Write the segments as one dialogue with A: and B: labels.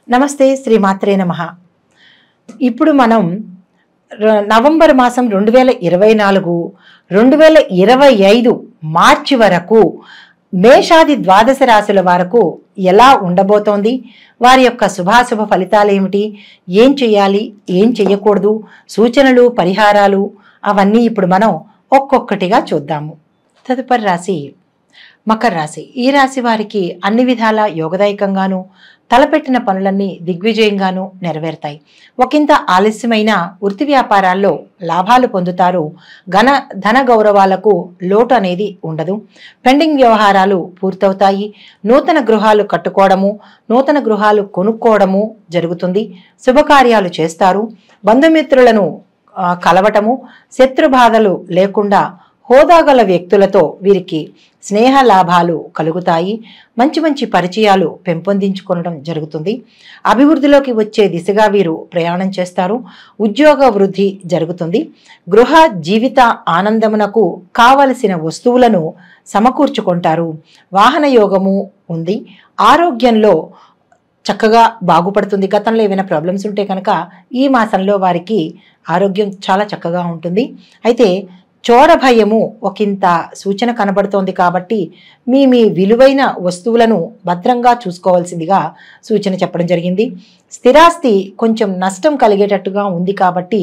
A: నమస్తే శ్రీమాత్రే నమః. ఇప్పుడు మనం నవంబర్ మాసం 2024, 2025 మార్చి వరకు మేషాది ద్వాదశ రాశుల వరకు ఎలా ఉండబోతోంది, వారి యొక్క శుభాశుభ ఫలితాలు ఏమిటి, ఏం చేయాలి, ఏం చేయకూడదు, సూచనలు, పరిహారాలు అవన్నీ ఇప్పుడు మనం ఒక్కొక్కటిగా చూద్దాము. తదుపరి రాశి మకర రాశి. ఈ రాశి వారికి అన్ని విధాల యోగదాయకంగాను, తలపెట్టిన పనులన్నీ దిగ్విజయంగాను నెరవేరుతాయి. ఒకంత ఆలస్యమైన వృత్తి వ్యాపారాల్లో లాభాలు పొందుతారు. ధన గౌరవాలకు లోటు అనేది ఉండదు. పెండింగ్ వ్యవహారాలు పూర్తవుతాయి. నూతన గృహాలు కట్టుకోవడము, నూతన గృహాలు కొనుక్కోవడము జరుగుతుంది. శుభకార్యాలు చేస్తారు. బంధుమిత్రులను కలవటము, శత్రుబాధలు లేకుండా హోదాగల వ్యక్తులతో వీరికి స్నేహ లాభాలు కలుగుతాయి. మంచి మంచి పరిచయాలు పెంపొందించుకోవడం జరుగుతుంది. అభివృద్ధిలోకి వచ్చే దిశగా వీరు ప్రయాణం చేస్తారు. ఉద్యోగ వృద్ధి జరుగుతుంది. గృహ జీవిత ఆనందమునకు కావలసిన వస్తువులను సమకూర్చుకుంటారు. వాహన యోగము ఉంది. ఆరోగ్యంలో చక్కగా బాగుపడుతుంది. గతంలో ఏమైనా ప్రాబ్లమ్స్ ఉంటే కనుక ఈ మాసంలో వారికి ఆరోగ్యం చాలా చక్కగా ఉంటుంది. అయితే చోర భయము ఒకంత సూచన కనబడుతోంది కాబట్టి మీ విలువైన వస్తువులను భద్రంగా చూసుకోవాల్సిందిగా సూచన చెప్పడం జరిగింది. స్థిరాస్తి కొంచెం నష్టం కలిగేటట్టుగా ఉంది కాబట్టి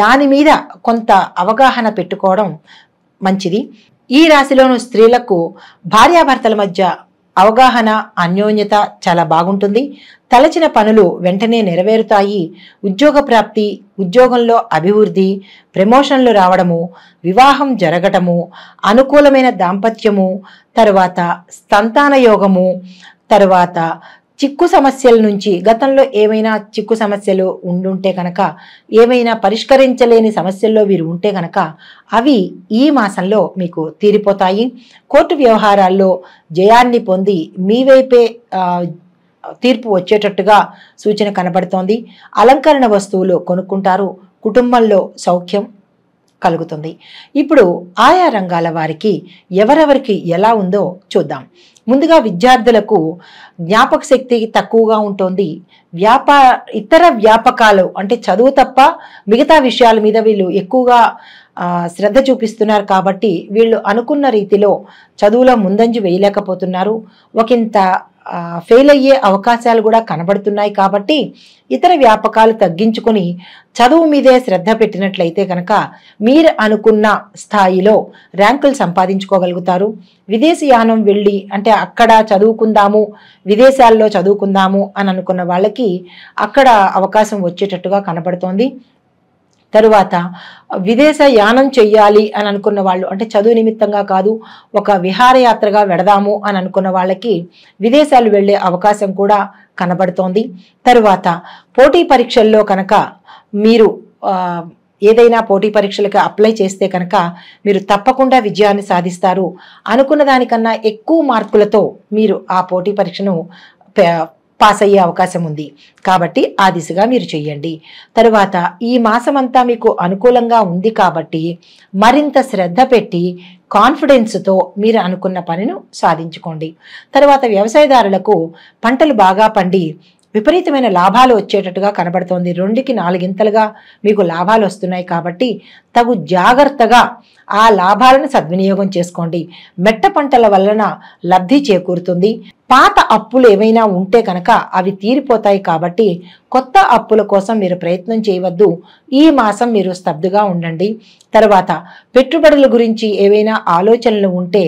A: దాని మీద కొంత అవగాహన పెట్టుకోవడం మంచిది. ఈ రాశిలోని స్త్రీలకు భార్యాభర్తల మధ్య అవగాహన, అన్యోన్యత చాలా బాగుంటుంది. తలచిన పనులు వెంటనే నెరవేరుతాయి. ఉద్యోగ ప్రాప్తి, ఉద్యోగంలో అభివృద్ధి, ప్రమోషన్లు రావడము, వివాహం జరగటము, అనుకూలమైన దాంపత్యము, తర్వాత సంతాన యోగము, తర్వాత చిక్కు సమస్యల నుంచి గతంలో ఏమైనా చిక్కు సమస్యలు ఉండుంటే కనుక, ఏమైనా పరిష్కరించలేని సమస్యల్లో వీరు ఉంటే కనుక అవి ఈ మాసంలో మీకు తీరిపోతాయి. కోర్టు వ్యవహారాల్లో జయాన్ని పొంది మీ వైపే తీర్పు వచ్చేటట్టుగా సూచన కనబడుతోంది. అలంకరణ వస్తువులు కొనుక్కుంటారు. కుటుంబంలో సౌఖ్యం కలుగుతుంది. ఇప్పుడు ఆయా రంగాల వారికి ఎవరెవరికి ఎలా ఉందో చూద్దాం. ముందుగా విద్యార్థులకు జ్ఞాపక శక్తి తక్కువగా ఉంటుంది. ఇతర వ్యాపకాలు అంటే చదువు తప్ప మిగతా విషయాల మీద వీళ్ళు ఎక్కువగా శ్రద్ధ చూపిస్తున్నారు కాబట్టి వీళ్ళు అనుకున్న రీతిలో చదువులో ముందంజ వేయలేకపోతున్నారు. ఒకంత ఫెయిల్ అయ్యే అవకాశాలు కూడా కనబడుతున్నాయి కాబట్టి ఇతర వ్యాపకాలు తగ్గించుకొని చదువు మీదే శ్రద్ధ పెట్టినట్లయితే కనుక మీరు అనుకున్న స్థాయిలో ర్యాంకులు సంపాదించుకోగలుగుతారు. విదేశీయానం వెళ్ళి అంటే అక్కడ చదువుకుందాము, విదేశాల్లో చదువుకుందాము అని అనుకున్న వాళ్ళకి అక్కడ అవకాశం వచ్చేటట్టుగా కనబడుతోంది. తరువాత విదేశ యానం చెయ్యాలి అని అనుకున్న వాళ్ళు అంటే చదువు నిమిత్తంగా కాదు, ఒక విహారయాత్రగా వెడదాము అని అనుకున్న వాళ్ళకి విదేశాలు వెళ్ళే అవకాశం కూడా కనబడుతోంది. తరువాత పోటీ పరీక్షల్లో కనుక మీరు ఏదైనా పోటీ పరీక్షలకు అప్లై చేస్తే కనుక మీరు తప్పకుండా విజయాన్ని సాధిస్తారు. అనుకున్న దానికన్నా ఎక్కువ మార్కులతో మీరు ఆ పోటీ పరీక్షను పాస్ అయ్యే అవకాశం ఉంది కాబట్టి ఆ దిశగా మీరు చెయ్యండి. తరువాత ఈ మాసమంతా మీకు అనుకూలంగా ఉంది కాబట్టి మరింత శ్రద్ధ పెట్టి కాన్ఫిడెన్స్తో మీరు అనుకున్న పనిని సాధించుకోండి. తర్వాత వ్యవసాయదారులకు పంటలు బాగా పండి విపరీతమైన లాభాలు వచ్చేటట్టుగా కనబడుతోంది. 2కి 4 మీకు లాభాలు వస్తున్నాయి కాబట్టి తగు జాగ్రత్తగా ఆ లాభాలను సద్వినియోగం చేసుకోండి. మెట్ట పంటల వలన లబ్ధి చేకూరుతుంది. పాత అప్పులు ఏమైనా ఉంటే కనుక అవి తీరిపోతాయి కాబట్టి కొత్త అప్పుల కోసం మీరు ప్రయత్నం చేయవద్దు. ఈ మాసం మీరు స్తబ్దుగా ఉండండి. తర్వాత పెట్టుబడుల గురించి ఏవైనా ఆలోచనలు ఉంటే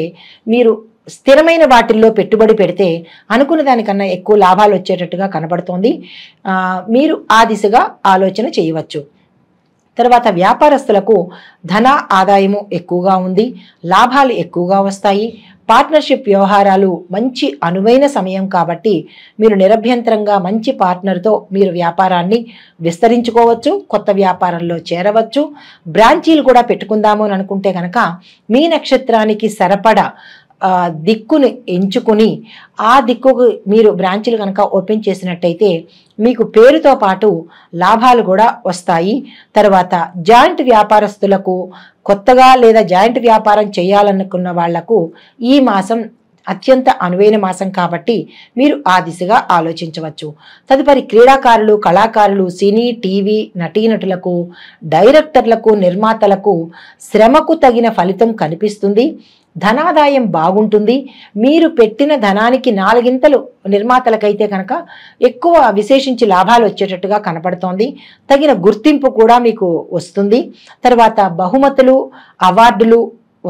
A: మీరు స్థిరమైన వాటిల్లో పెట్టుబడి పెడితే అనుకున్న దానికన్నా ఎక్కువ లాభాలు వచ్చేటట్టుగా కనబడుతోంది. మీరు ఆ దిశగా ఆలోచన చేయవచ్చు. తర్వాత వ్యాపారస్తులకు ధన ఆదాయము ఎక్కువగా ఉంది. లాభాలు ఎక్కువగా వస్తాయి. పార్ట్నర్షిప్ వ్యవహారాలు మంచి అనువైన సమయం కాబట్టి మీరు నిరభ్యంతరంగా మంచి పార్ట్నర్తో మీరు వ్యాపారాన్ని విస్తరించుకోవచ్చు. కొత్త వ్యాపారంలో చేరవచ్చు. బ్రాంచీలు కూడా పెట్టుకుందాము అని అనుకుంటే కనుక మీ నక్షత్రానికి సరిపడా దిక్కుని ఎంచుకుని ఆ దిక్కుకు మీరు బ్రాంచీలు కనుక ఓపెన్ చేసినట్టయితే మీకు పేరుతో పాటు లాభాలు కూడా వస్తాయి. తర్వాత జాయింట్ వ్యాపారస్తులకు కొత్తగా లేదా జాయింట్ వ్యాపారం చేయాలనుకున్న వాళ్లకు ఈ మాసం అత్యంత అనువైన మాసం కాబట్టి మీరు ఆ దిశగా ఆలోచించవచ్చు. తదుపరి క్రీడాకారులు, కళాకారులు, సినీ, టీవీ నటీనటులకు, డైరెక్టర్లకు, నిర్మాతలకు శ్రమకు తగిన ఫలితం కనిపిస్తుంది. ధనాదాయం బాగుంటుంది. మీరు పెట్టిన ధనానికి 4 నిర్మాతలకైతే కనుక ఎక్కువ విశేషించి లాభాలు వచ్చేటట్టుగా కనపడుతోంది. తగిన గుర్తింపు కూడా మీకు వస్తుంది. తర్వాత బహుమతులు, అవార్డులు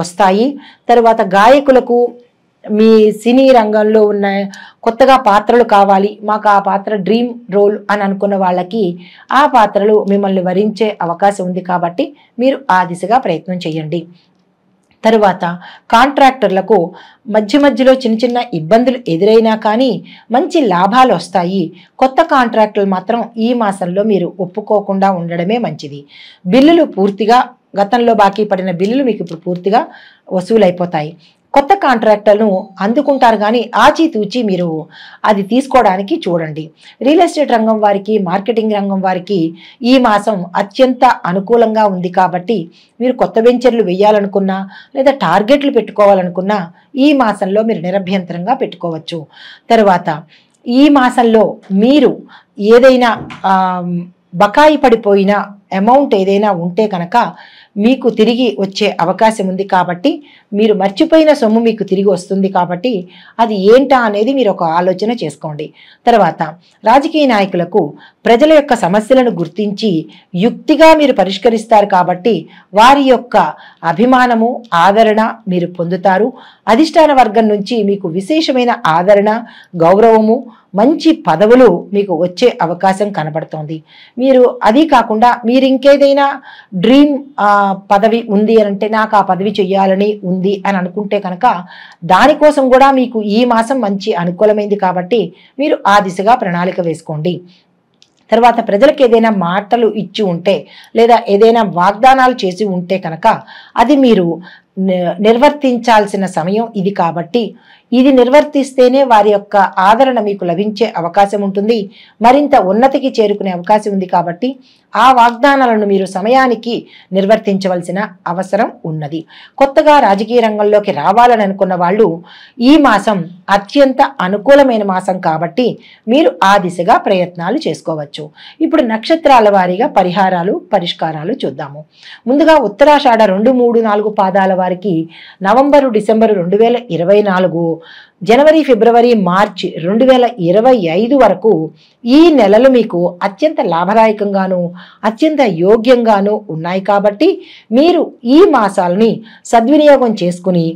A: వస్తాయి. తర్వాత గాయకులకు మీ సినీ రంగంలో ఉన్న కొత్తగా పాత్రలు కావాలి, మాకు ఆ పాత్ర డ్రీమ్ రోల్ అని అనుకున్న వాళ్ళకి ఆ పాత్రలు మిమ్మల్ని వరించే అవకాశం ఉంది కాబట్టి మీరు ఆ దిశగా ప్రయత్నం చేయండి. తరువాత కాంట్రాక్టర్లకు మధ్య మధ్యలో చిన్న చిన్న ఇబ్బందులు ఎదురైనా కానీ మంచి లాభాలు వస్తాయి. కొత్త కాంట్రాక్టులు మాత్రం ఈ మాసంలో మీరు ఒప్పుకోకుండా ఉండడమే మంచిది. బిల్లులు పూర్తిగా గతంలో బాకీ పడిన బిల్లులు మీకు ఇప్పుడు పూర్తిగా వసూలైపోతాయి. కొత్త కాంట్రాక్టర్ను అందుకుంటారు కానీ ఆచితూచి మీరు అది తీసుకోవడానికి చూడండి. రియల్ ఎస్టేట్ రంగం వారికి, మార్కెటింగ్ రంగం వారికి ఈ మాసం అత్యంత అనుకూలంగా ఉంది కాబట్టి మీరు కొత్త వెంచర్లు వేయాలనుకున్నా లేదా టార్గెట్లు పెట్టుకోవాలనుకున్నా ఈ మాసంలో మీరు నిరభ్యంతరంగా పెట్టుకోవచ్చు. తర్వాత ఈ మాసంలో మీరు ఏదైనా బకాయి పడిపోయిన అమౌంట్ ఏదైనా ఉంటే కనుక మీకు తిరిగి వచ్చే అవకాశం ఉంది కాబట్టి మీరు మర్చిపోయిన సొమ్ము మీకు తిరిగి వస్తుంది కాబట్టి అది ఏంటా అనేది మీరు ఒక ఆలోచన చేసుకోండి. తర్వాత రాజకీయ నాయకులకు ప్రజల యొక్క సమస్యలను గుర్తించి యుక్తిగా మీరు పరిష్కరిస్తారు కాబట్టి వారి యొక్క అభిమానము, ఆదరణ మీరు పొందుతారు. అధిష్టాన వర్గం నుంచి మీకు విశేషమైన ఆదరణ, గౌరవము, మంచి పదవులు మీకు వచ్చే అవకాశం కనబడుతోంది. మీరు అది కాకుండా మీరు ఇంకేదైనా డ్రీమ్ పదవి ఉంది అని అంటే నాకు ఆ పదవి చెయ్యాలని ఉంది అని అనుకుంటే కనుక దానికోసం కూడా మీకు ఈ మాసం మంచి అనుకూలమైంది కాబట్టి మీరు ఆ దిశగా ప్రణాళిక వేసుకోండి. తర్వాత ప్రజలకు ఏదైనా మాటలు ఇచ్చి ఉంటే లేదా ఏదైనా వాగ్దానాలు చేసి ఉంటే కనుక అది మీరు నిర్వర్తించాల్సిన సమయం ఇది కాబట్టి ఇది నిర్వర్తిస్తేనే వారి యొక్క ఆదరణ మీకు లభించే అవకాశం ఉంటుంది. మరింత ఉన్నతికి చేరుకునే అవకాశం ఉంది కాబట్టి ఆ వాగ్దానాలను మీరు సమయానికి నిర్వర్తించవలసిన అవసరం ఉన్నది. కొత్తగా రాజకీయ రంగంలోకి రావాలని అనుకున్న వాళ్ళు ఈ మాసం అత్యంత అనుకూలమైన మాసం కాబట్టి మీరు ఆ దిశగా ప్రయత్నాలు చేసుకోవచ్చు. ఇప్పుడు నక్షత్రాల వారీగా పరిహారాలు, పరిష్కారాలు చూద్దాము. ముందుగా ఉత్తరాషాఢ 2, 3, 4 పాదాల వారికి నవంబరు, డిసెంబరు 2024, జనవరి, ఫిబ్రవరి, మార్చి 2025 వరకు ఈ నెలలు మీకు అత్యంత లాభదాయకంగాను అత్యంత యోగ్యంగాను ఉన్నాయి కాబట్టి మీరు ఈ మాసాలని సద్వినియోగం చేసుకుని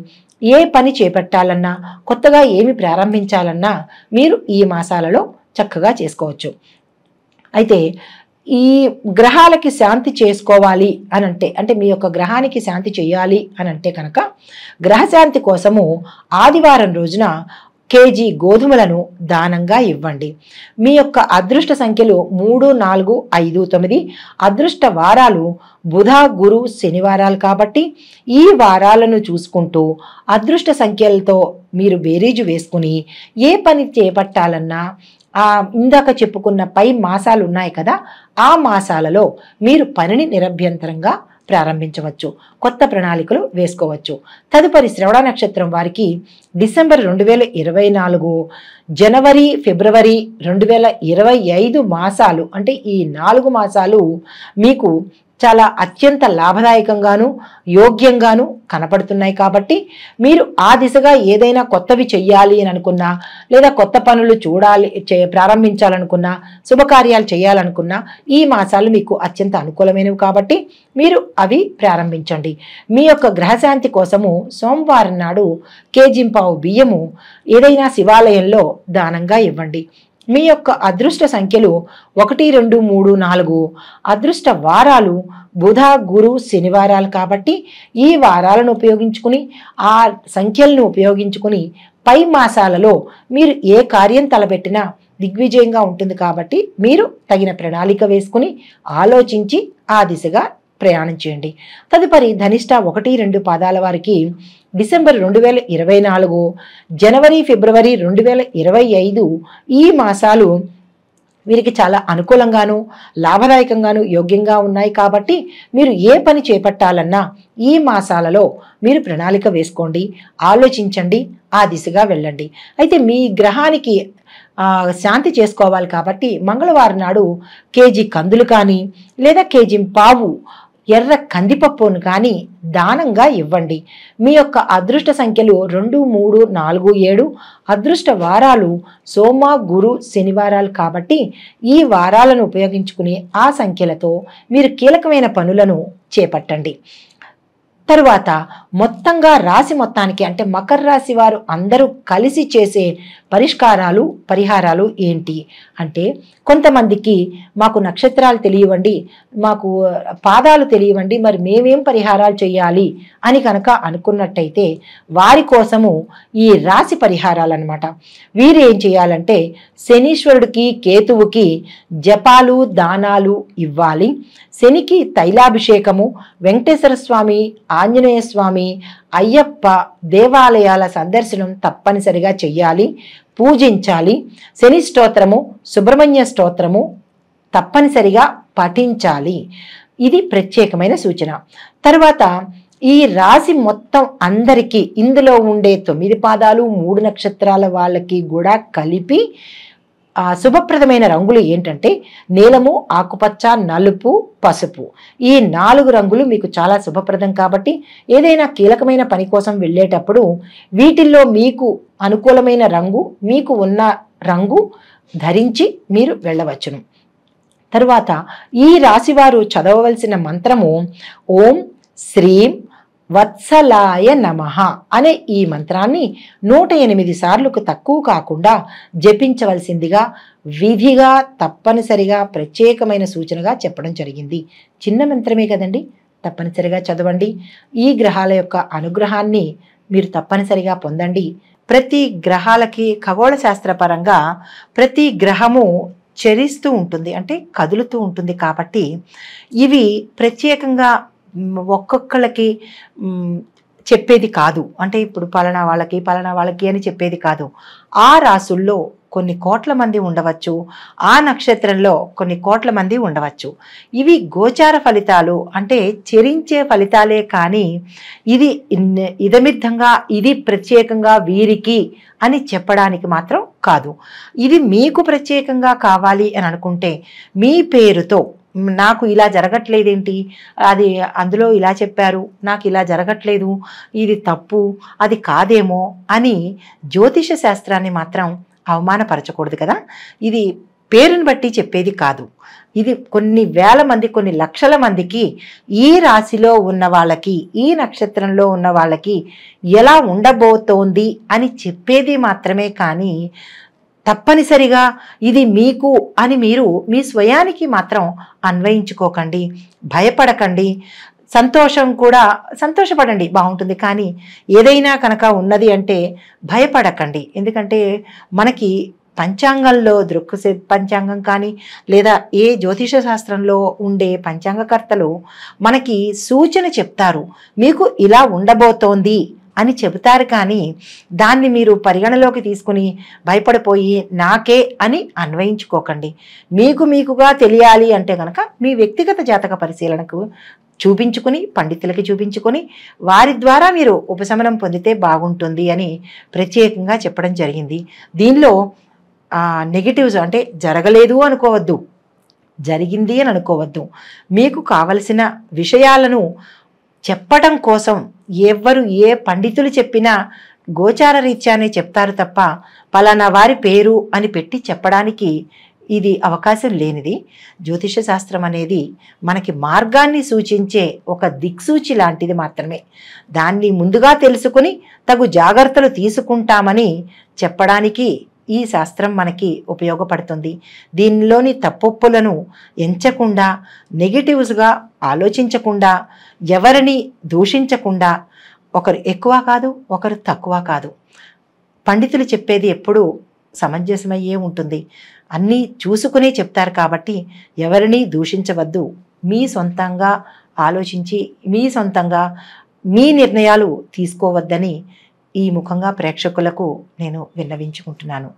A: ఏ పని చేపట్టాలన్నా కొత్తగా ఏమి ప్రారంభించాలన్నా మీరు ఈ మాసాలలో చక్కగా చేసుకోవచ్చు. అయితే ఈ గ్రహాలకి శాంతి చేసుకోవాలి అని అంటే మీ యొక్క గ్రహానికి శాంతి చేయాలి అని అంటే కనుక గ్రహశాంతి కోసము ఆదివారం రోజున కేజీ గోధుమలను దానంగా ఇవ్వండి. మీ యొక్క అదృష్ట సంఖ్యలు 3, 4, 5, 9. అదృష్ట వారాలు బుధ, గురు, శనివారాలు కాబట్టి ఈ వారాలను చూసుకుంటూ అదృష్ట సంఖ్యలతో మీరు బేరీజు వేసుకుని ఏ పని చేపట్టాలన్నా ఇందాక చెప్పుకున్న పై మాసాలు ఉన్నాయి కదా ఆ మాసాలలో మీరు పనిని నిరభ్యంతరంగా ప్రారంభించవచ్చు, కొత్త ప్రణాళికలు వేసుకోవచ్చు. తదుపరి శ్రవణ నక్షత్రం వారికి డిసెంబర్ 2024, జనవరి, ఫిబ్రవరి 2025 మాసాలు అంటే ఈ 4 మాసాలు మీకు చాలా అత్యంత లాభదాయకంగాను యోగ్యంగాను కనపడుతున్నాయి కాబట్టి మీరు ఆ దిశగా ఏదైనా కొత్తవి చెయ్యాలి అని అనుకున్నా లేదా కొత్త పనులు ప్రారంభించాలనుకున్నా శుభకార్యాలు చేయాలనుకున్నా ఈ మాసాలు మీకు అత్యంత అనుకూలమైనవి కాబట్టి మీరు అవి ప్రారంభించండి. మీ యొక్క గ్రహశాంతి కోసము సోమవారం నాడు కేజింపావు బియ్యము ఏదైనా శివాలయంలో దానంగా ఇవ్వండి. మీ యొక్క అదృష్ట సంఖ్యలు 1, 2, 3, 4. అదృష్ట వారాలు బుధ, గురు, శనివారాలు కాబట్టి ఈ వారాలను ఉపయోగించుకుని ఆ సంఖ్యలను ఉపయోగించుకుని పై మాసాలలో మీరు ఏ కార్యం తలపెట్టినా దిగ్విజయంగా ఉంటుంది కాబట్టి మీరు తగిన ప్రణాళిక వేసుకుని ఆలోచించి ఆ దిశగా ప్రయాణం చేయండి. తదుపరి ధనిష్ట 1, 2 పాదాల వారికి డిసెంబర్ 2024, జనవరి, ఫిబ్రవరి 2025 ఈ మాసాలు వీరికి చాలా అనుకూలంగాను లాభదాయకంగాను యోగ్యంగా ఉన్నాయి కాబట్టి మీరు ఏ పని చేపట్టాలన్నా ఈ మాసాలలో మీరు ప్రణాళిక వేసుకోండి, ఆలోచించండి, ఆ దిశగా వెళ్ళండి. అయితే మీ గ్రహానికి శాంతి చేసుకోవాలి కాబట్టి మంగళవారం నాడు కేజీ కందులు కానీ లేదా కేజీ పావు ఎర్ర కందిపప్పును కానీ దానంగా ఇవ్వండి. మీ యొక్క అదృష్ట సంఖ్యలు 2, 3, 4, 7. అదృష్ట వారాలు సోమ, గురు, శనివారాలు కాబట్టి ఈ వారాలను ఉపయోగించుకుని ఆ సంఖ్యలతో మీరు కీలకమైన పనులను చేపట్టండి. తరువాత మొత్తంగా రాశి మొత్తానికి అంటే మకర రాశి వారు అందరూ కలిసి చేసే పరిహారాలు ఏంటి అంటే, కొంతమందికి మాకు నక్షత్రాలు తెలియవండి, మాకు పాదాలు తెలియవండి, మరి మేమేం పరిహారాలు చేయాలి అని కనుక అనుకున్నట్టయితే వారి కోసము ఈ రాశి పరిహారాలు అన్నమాట. వీరు ఏం చేయాలంటే శనీశ్వరుడికి, కేతువుకి జపాలు, దానాలు ఇవ్వాలి. శనికి తైలాభిషేకము, వెంకటేశ్వర స్వామి, ఆంజనేయ స్వామి, అయ్యప్ప దేవాలయాల సందర్శనం తప్పనిసరిగా చెయ్యాలి, పూజించాలి. శని స్తోత్రము, సుబ్రహ్మణ్య స్తోత్రము తప్పనిసరిగా పఠించాలి. ఇది ప్రత్యేకమైన సూచన. తర్వాత ఈ రాశి మొత్తం అందరికీ ఇందులో ఉండే 9 పాదాలు 3 నక్షత్రాల వాళ్ళకి కూడా కలిపి శుభప్రదమైన రంగులు ఏంటంటే నీలము, ఆకుపచ్చ, నలుపు, పసుపు. ఈ 4 రంగులు మీకు చాలా శుభప్రదం కాబట్టి ఏదైనా కీలకమైన పని కోసం వెళ్ళేటప్పుడు వీటిల్లో మీకు అనుకూలమైన రంగు, మీకు ఉన్న రంగు ధరించి మీరు వెళ్ళవచ్చును. తరువాత ఈ రాశివారు చదవవలసిన మంత్రము ఓం శ్రీం వత్సలాయ నమః అనే ఈ మంత్రాన్ని 108 సార్లకు తక్కువ కాకుండా జపించవలసిందిగా విధిగా తప్పనిసరిగా ప్రత్యేకమైన సూచనగా చెప్పడం జరిగింది. చిన్న మంత్రమే కదండి, తప్పనిసరిగా చదవండి. ఈ గ్రహాల యొక్క అనుగ్రహాన్ని మీరు తప్పనిసరిగా పొందండి. ప్రతి గ్రహాలకి ఖగోళ శాస్త్రపరంగా ప్రతి గ్రహము చరిస్తూ ఉంటుంది, అంటే కదులుతూ ఉంటుంది. కాబట్టి ఇవి ప్రత్యేకంగా ఒక్కొక్కళ్ళకి చెప్పేది కాదు. అంటే ఇప్పుడు పలానా వాళ్ళకి అని చెప్పేది కాదు. ఆ రాసుల్లో కొన్ని కోట్ల మంది ఉండవచ్చు, ఆ నక్షత్రంలో కొన్ని కోట్ల మంది ఉండవచ్చు. ఇవి గోచార ఫలితాలు, అంటే చెరించే ఫలితాలే కానీ ఇది ఇదమిద్ధంగా ఇది ప్రత్యేకంగా వీరికి అని చెప్పడానికి మాత్రం కాదు. ఇది మీకు ప్రత్యేకంగా కావాలి అని అనుకుంటే మీ పేరుతో నాకు ఇలా జరగట్లేదేంటి, అది అందులో ఇలా చెప్పారు, నాకు ఇలా జరగట్లేదు, ఇది తప్పు, అది కాదేమో అని జ్యోతిష శాస్త్రాన్ని మాత్రం అవమానపరచకూడదు కదా. ఇది పేరుని బట్టి చెప్పేది కాదు. ఇది కొన్ని వేల మంది, కొన్ని లక్షల మందికి ఈ రాశిలో ఉన్న వాళ్ళకి, ఈ నక్షత్రంలో ఉన్న వాళ్ళకి ఎలా ఉండబోతోంది అని చెప్పేది మాత్రమే కానీ తప్పనిసరిగా ఇది మీకు అని మీరు మీ స్వయానికి మాత్రం అన్వయించుకోకండి, భయపడకండి. సంతోషపడండి, బాగుంటుంది. కానీ ఏదైనా కనుక ఉన్నది అంటే భయపడకండి. ఎందుకంటే మనకి పంచాంగంలో పంచాంగం కానీ లేదా ఏ జ్యోతిష శాస్త్రంలో ఉండే పంచాంగకర్తలు మనకి సూచన చెప్తారు, మీకు ఇలా ఉండబోతోంది అని చెబుతారు. కానీ దాన్ని మీరు పరిగణలోకి తీసుకుని భయపడిపోయి నాకే అని అన్వయించుకోకండి. మీకుగా తెలియాలి అంటే కనుక మీ వ్యక్తిగత జాతక పరిశీలనకు చూపించుకుని, పండితులకి చూపించుకొని వారి ద్వారా మీరు ఉపశమనం పొందితే బాగుంటుంది అని ప్రత్యేకంగా చెప్పడం జరిగింది. దీనిలో నెగిటివ్స్ అంటే జరగలేదు అనుకోవద్దు, జరిగింది అని అనుకోవద్దు. మీకు కావలసిన విషయాలను చెప్పడం కోసం ఎవరు ఏ పండితులు చెప్పినా గోచార రీత్యానే చెప్తారు తప్ప పలానా వారి పేరు అని పెట్టి చెప్పడానికి ఇది అవకాశం లేనిది. జ్యోతిష శాస్త్రం అనేది మనకి మార్గాన్ని సూచించే ఒక దిక్సూచి లాంటిది మాత్రమే. దాన్ని ముందుగా తెలుసుకుని తగు జాగ్రత్తలు తీసుకుంటామని చెప్పడానికి ఈ శాస్త్రం మనకి ఉపయోగపడుతుంది. దీనిలోని తప్పొప్పులను ఎంచకుండా, నెగిటివ్స్గా ఆలోచించకుండా, ఎవరిని దూషించకుండా, ఒకరు ఎక్కువ కాదు, ఒకరు తక్కువ కాదు. పండితులు చెప్పేది ఎప్పుడూ సమంజసమయ్యే ఉంటుంది. అన్నీ చూసుకునే చెప్తారు కాబట్టి ఎవరిని దూషించవద్దు. మీ సొంతంగా ఆలోచించి మీ సొంతంగా మీ నిర్ణయాలు తీసుకోవద్దని ఈ ముఖంగా ప్రేక్షకులకు నేను విన్నవించుకుంటున్నాను.